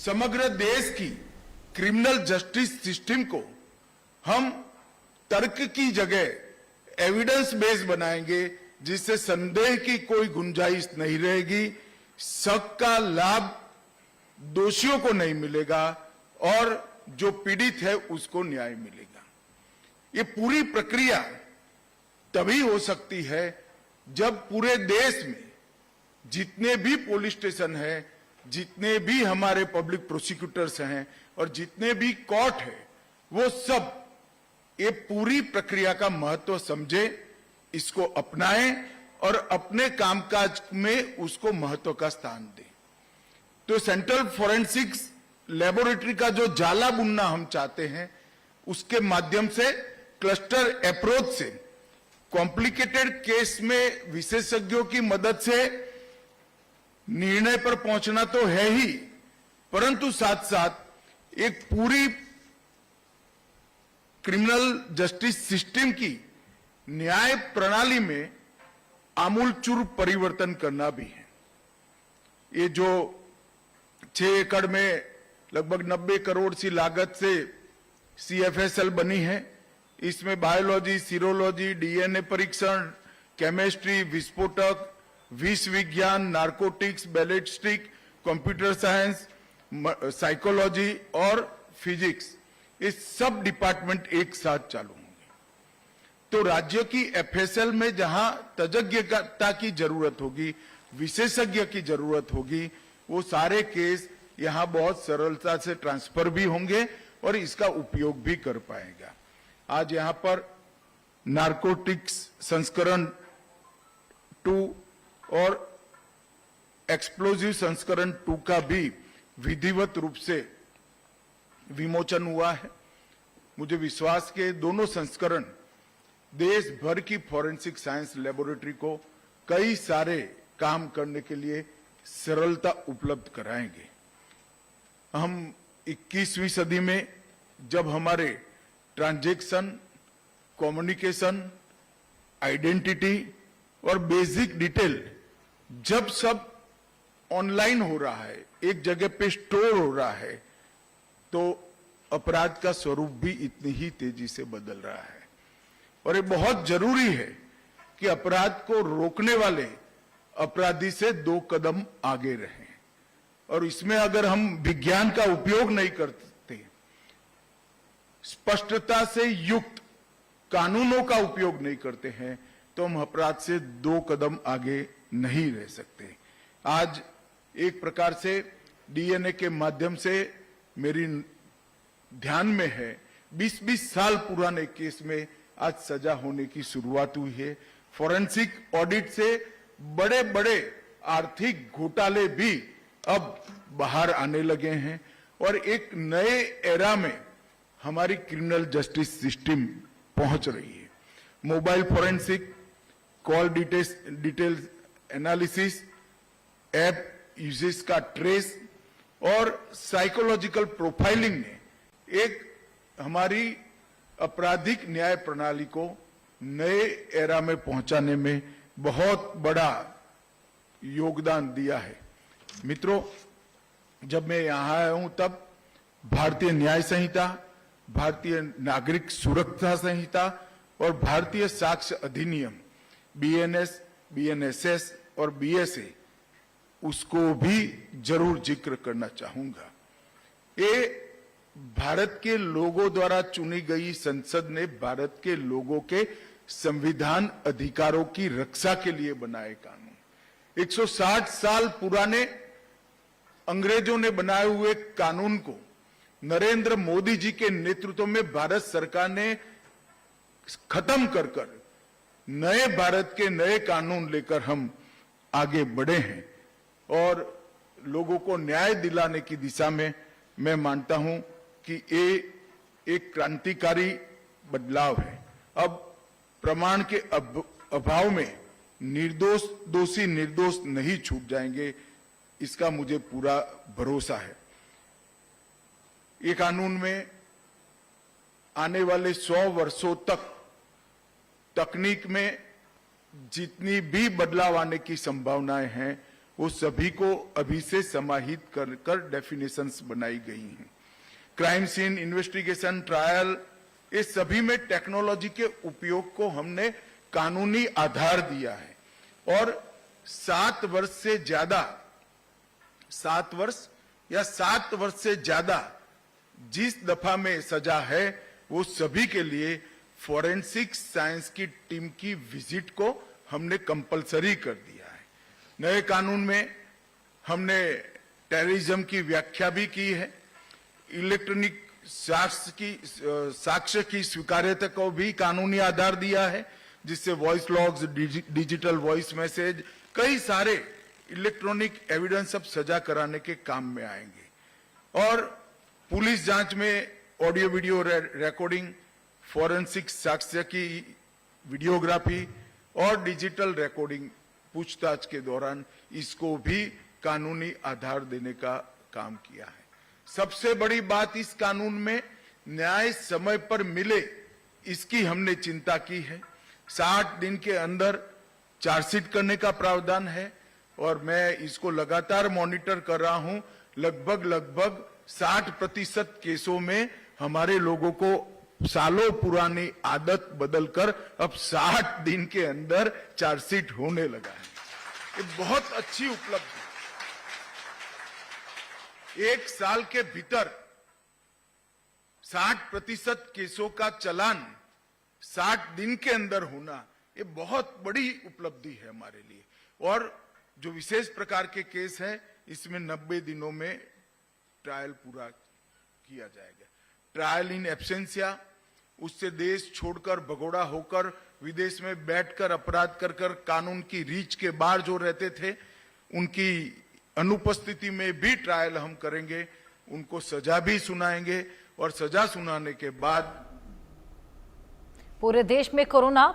समग्र देश की क्रिमिनल जस्टिस सिस्टम को हम तर्क की जगह एविडेंस बेस्ड बनाएंगे, जिससे संदेह की कोई गुंजाइश नहीं रहेगी, शक का लाभ दोषियों को नहीं मिलेगा और जो पीड़ित है उसको न्याय मिलेगा। ये पूरी प्रक्रिया तभी हो सकती है जब पूरे देश में जितने भी पुलिस स्टेशन है, जितने भी हमारे पब्लिक प्रोसिक्यूटर्स हैं और जितने भी कोर्ट है, वो सब ये पूरी प्रक्रिया का महत्व समझे, इसको अपनाएं और अपने कामकाज में उसको महत्व का स्थान दें। तो सेंट्रल फॉरेंसिक्स लेबोरेटरी का जो जाला बुनना हम चाहते हैं, उसके माध्यम से क्लस्टर अप्रोच से कॉम्प्लिकेटेड केस में विशेषज्ञों की मदद से निर्णय पर पहुंचना तो है ही, परंतु साथ साथ एक पूरी क्रिमिनल जस्टिस सिस्टम की न्याय प्रणाली में आमूलचूल परिवर्तन करना भी है। ये जो 6 एकड़ में लगभग 90 करोड़ सी लागत से CFSL बनी है, इसमें बायोलॉजी, सीरोलॉजी, DNA परीक्षण, केमिस्ट्री, विस्फोटक, विष विज्ञान, narcotics, ballistic, computer science, psychology और फिजिक्स, ये सब डिपार्टमेंट एक साथ चालू होंगे। तो राज्य की FSL में जहां तज्ञता की जरूरत होगी, विशेषज्ञ की जरूरत होगी, वो सारे केस यहां बहुत सरलता से ट्रांसफर भी होंगे और इसका उपयोग भी कर पाएगा। आज यहां पर नारकोटिक्स संस्करण 2 और एक्सप्लोजिव संस्करण 2 का भी विधिवत रूप से विमोचन हुआ है। मुझे विश्वास के दोनों संस्करण देश भर की फॉरेंसिक साइंस लेबोरेटरी को कई सारे काम करने के लिए सरलता उपलब्ध कराएंगे। हम 21वीं सदी में जब हमारे ट्रांजैक्शन, कम्युनिकेशन, आइडेंटिटी और बेसिक डिटेल जब सब ऑनलाइन हो रहा है, एक जगह पे स्टोर हो रहा है, तो अपराध का स्वरूप भी इतनी ही तेजी से बदल रहा है। और ये बहुत जरूरी है कि अपराध को रोकने वाले अपराधी से 2 कदम आगे रहें। और इसमें अगर हम विज्ञान का उपयोग नहीं करते, स्पष्टता से युक्त कानूनों का उपयोग नहीं करते हैं, तो हम अपराध से 2 कदम आगे नहीं रह सकते। आज एक प्रकार से DNA के माध्यम से मेरी ध्यान में है 20-20 साल पुराने केस में आज सजा होने की शुरुआत हुई है। फॉरेंसिक ऑडिट से बड़े बड़े आर्थिक घोटाले भी अब बाहर आने लगे हैं और एक नए एरा में हमारी क्रिमिनल जस्टिस सिस्टम पहुंच रही है। Mobile forensic, call details analysis, app uses का ट्रेस और साइकोलॉजिकल प्रोफाइलिंग ने एक हमारी आपराधिक न्याय प्रणाली को नए एरा में पहुंचाने में बहुत बड़ा योगदान दिया है। मित्रों, जब मैं यहां आया हूं तब भारतीय न्याय संहिता, भारतीय नागरिक सुरक्षा संहिता और भारतीय साक्ष्य अधिनियम BNS, BNSS और BSA उसको भी जरूर जिक्र करना चाहूंगा। ये भारत के लोगों द्वारा चुनी गई संसद ने भारत के लोगों के संविधान अधिकारों की रक्षा के लिए बनाए कानून। 160 साल पुराने अंग्रेजों ने बनाए हुए कानून को नरेंद्र मोदी जी के नेतृत्व में भारत सरकार ने खत्म कर नए भारत के नए कानून लेकर हम आगे बढ़े हैं और लोगों को न्याय दिलाने की दिशा में मैं मानता हूं कि ये एक क्रांतिकारी बदलाव है। अब प्रमाण के अभाव में निर्दोष दोषी निर्दोष नहीं छूट जाएंगे, इसका मुझे पूरा भरोसा है। ये कानून में आने वाले 100 वर्षों तक तकनीक में जितनी भी बदलाव आने की संभावनाएं हैं वो सभी को अभी से समाहित कर डेफिनेशंस बनाई गई हैं। क्राइम सीन इन्वेस्टिगेशन, ट्रायल, इस सभी में टेक्नोलॉजी के उपयोग को हमने कानूनी आधार दिया है और 7 वर्ष से ज्यादा, 7 वर्ष या 7 वर्ष से ज्यादा जिस दफा में सजा है वो सभी के लिए फॉरेंसिक साइंस की टीम की विजिट को हमने कंपलसरी कर दिया है। नए कानून में हमने टेररिज्म की व्याख्या भी की है। इलेक्ट्रॉनिक साक्ष्य की स्वीकार्यता को भी कानूनी आधार दिया है, जिससे voice logs, digital voice message, कई सारे इलेक्ट्रॉनिक एविडेंस अब सजा कराने के काम में आएंगे। और पुलिस जांच में ऑडियो वीडियो रिकॉर्डिंग, फॉरेंसिक साक्ष्य की वीडियोग्राफी और डिजिटल रिकॉर्डिंग पूछताछ के दौरान इसको भी कानूनी आधार देने का काम किया है। सबसे बड़ी बात इस कानून में न्याय समय पर मिले, इसकी हमने चिंता की है। 60 दिन के अंदर चार्जशीट करने का प्रावधान है और मैं इसको लगातार मॉनिटर कर रहा हूं। लगभग 60% केसों में हमारे लोगों को सालों पुरानी आदत बदलकर अब 60 दिन के अंदर चार्जशीट होने लगा है। ये बहुत अच्छी उपलब्धि। 1 साल के भीतर 60% केसों का चालान 60 दिन के अंदर होना, ये बहुत बड़ी उपलब्धि है हमारे लिए। और जो विशेष प्रकार के केस हैं, इसमें 90 दिनों में ट्रायल पूरा किया जाएगा। ट्रायल इन एब्सेंसिया, उससे देश छोड़कर, भगोड़ा होकर, विदेश में बैठकर अपराध कर कानून की रीच के बाहर जो रहते थे, उनकी अनुपस्थिति में भी ट्रायल हम करेंगे, उनको सजा भी सुनाएंगे और सजा सुनाने के बाद पूरे देश में कोरोना